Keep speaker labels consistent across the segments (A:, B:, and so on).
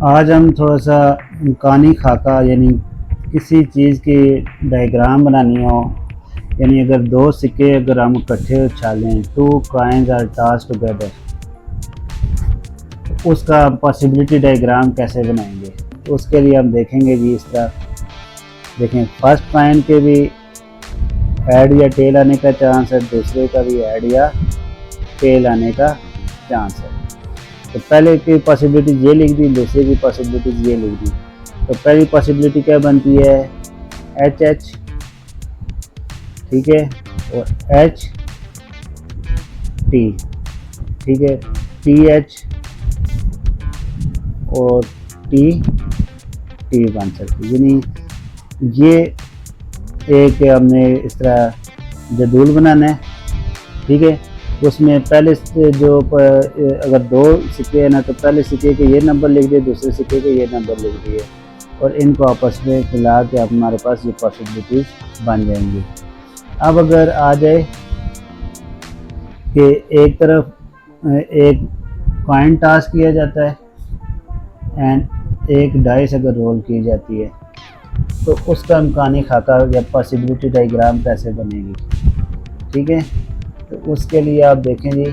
A: आज हम थोड़ा सा इम्कानी खाका यानी किसी चीज़ की डायग्राम बनानी हो, यानी अगर दो सिक्के अगर हम इकट्ठे उछालें, two coins are tossed together, तो उसका पॉसिबिलिटी डायग्राम कैसे बनाएंगे। तो उसके लिए हम देखेंगे जी इस तरह देखें, फर्स्ट कॉइन के भी हेड या टेल आने का चांस है, दूसरे का भी हेड या टेल आने का चांस है। तो पहले की पॉसिबिलिटीज ये लिख दी, दूसरे की पॉसिबिलिटीज ये लिख दी। तो पहली पॉसिबिलिटी क्या बनती है, एच एच, ठीक है, और एच टी, ठीक है, टी एच और टी टी बन सकती है। यानी ये एक हमने इस तरह जदूल बनाना है, ठीक है। उसमें पहले से जो अगर दो सिक्के हैं ना, तो पहले सिक्के के ये नंबर लिख दिए, दूसरे सिक्के के ये नंबर लिख दिए, और इनको आपस में मिला के हमारे पास ये पॉसिबिलिटीज बन जाएंगी। अब अगर आ जाए कि एक तरफ एक कॉइन टॉस किया जाता है एंड एक डाइस अगर रोल की जाती है, तो उसका इम्कानी खाका या पॉसिबिलिटी डायग्राम कैसे बनेगी, ठीक है। तो उसके लिए आप देखें जी,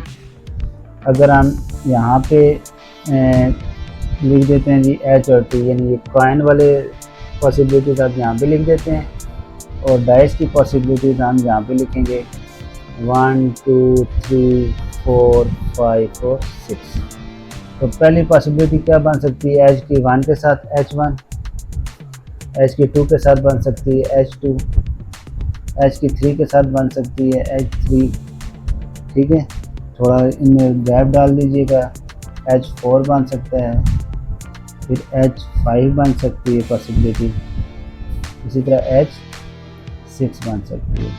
A: अगर हम यहाँ पे लिख देते हैं जी एच और टी, यानी ये कॉइन वाले पॉसिबिलिटीज आप यहाँ पे लिख देते हैं, और डाइस की पॉसिबिलिटीज हम यहाँ पे लिखेंगे 1 2 3 4 5 और 6। तो पहली पॉसिबिलिटी क्या बन सकती है, एच की 1 के साथ H1, एच की 2 के साथ बन सकती है H2, एच की 3 के साथ बन सकती है H3, ठीक है। थोड़ा इनमें गैप डाल दीजिएगा, H4 बन सकता है, फिर H5 बन सकती है पॉसिबिलिटी, इसी तरह H6 बन सकती है।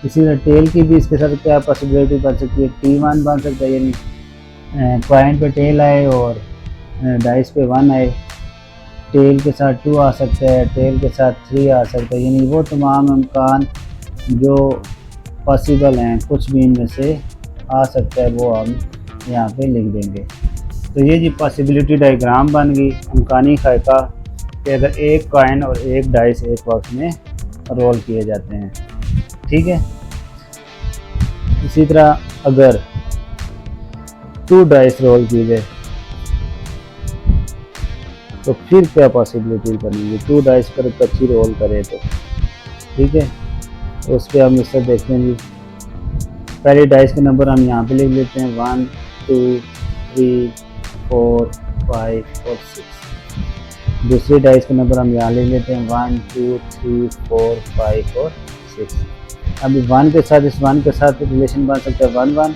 A: इसी तरह टेल की भी इसके साथ क्या पॉसिबिलिटी बन सकती है, T1 बन सकता है, यानी कॉइन पे टेल आए और डाइस पे 1 आए, टेल के साथ 2 आ सकता है, टेल के साथ 3 आ सकता है। यानी वो तमाम इम्कान जो पॉसिबल हैं, कुछ भी इनमें से आ सकता है, वो हम यहाँ पे लिख देंगे। तो ये जी पॉसिबिलिटी डायग्राम बन गई इम्कानी खाका कि अगर एक कॉइन और एक डाइस एक वक्त में रोल किए जाते हैं, ठीक है। इसी तरह अगर 2 डाइस रोल किए जाए, तो फिर क्या पॉसिबिलिटी बनेगी, 2 डाइस पर कच्ची रोल करें तो, ठीक है। तो उस पर हम इससे देखते हैं जी, पहले डाइस के नंबर हम यहाँ पे लिख लेते हैं 1 2 3 4 5 और 6। दूसरी डाइस के नंबर हम यहाँ लिख लेते हैं 1 2 3 4 5 और 6। अभी 1 के साथ, इस 1 के साथ रिलेशन बन सकता है 1 1,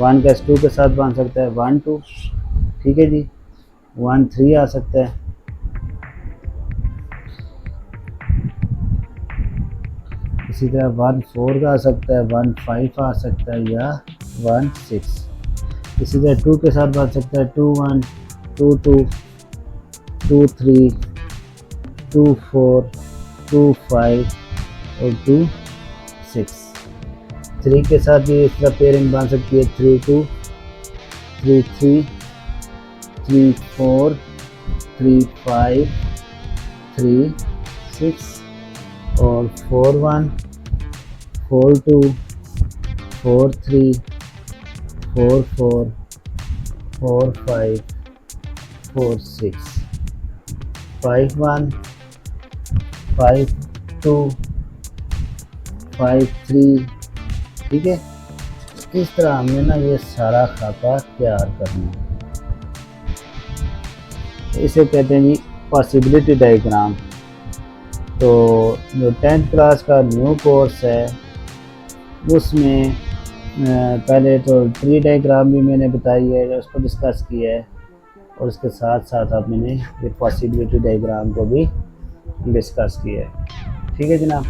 A: 1 का 2 के साथ बन सकता है 1 2, ठीक है जी। 1 3 आ सकता है, इसी तरह 1 4 का आ सकता है, 1 5 आ सकता है, या 1 6। इसी तरह 2 के साथ बन सकता है 2 1 2 2 2 3 2 4 2 5 और 2 6। 3 के साथ भी इस तरह पेयरिंग बन सकती है 3 2 3 3 3 4 3 5 3 6 और 4 1 4 2 4 3 4 4 4 5 4 6 5 1 5 2 5 3, ठीक है। इस तरह हमने ना ये सारा खाका तैयार करना है। इसे कहते हैं जी पॉसिबिलिटी डायग्राम। तो जो 10th क्लास का न्यू कोर्स है, उसमें पहले तो ट्री डायग्राम भी मैंने बताई है, उसको डिस्कस किया है, और उसके साथ साथ अब मैंने ये पॉसिबिलिटी डायग्राम को भी डिस्कस किया है, ठीक है जनाब।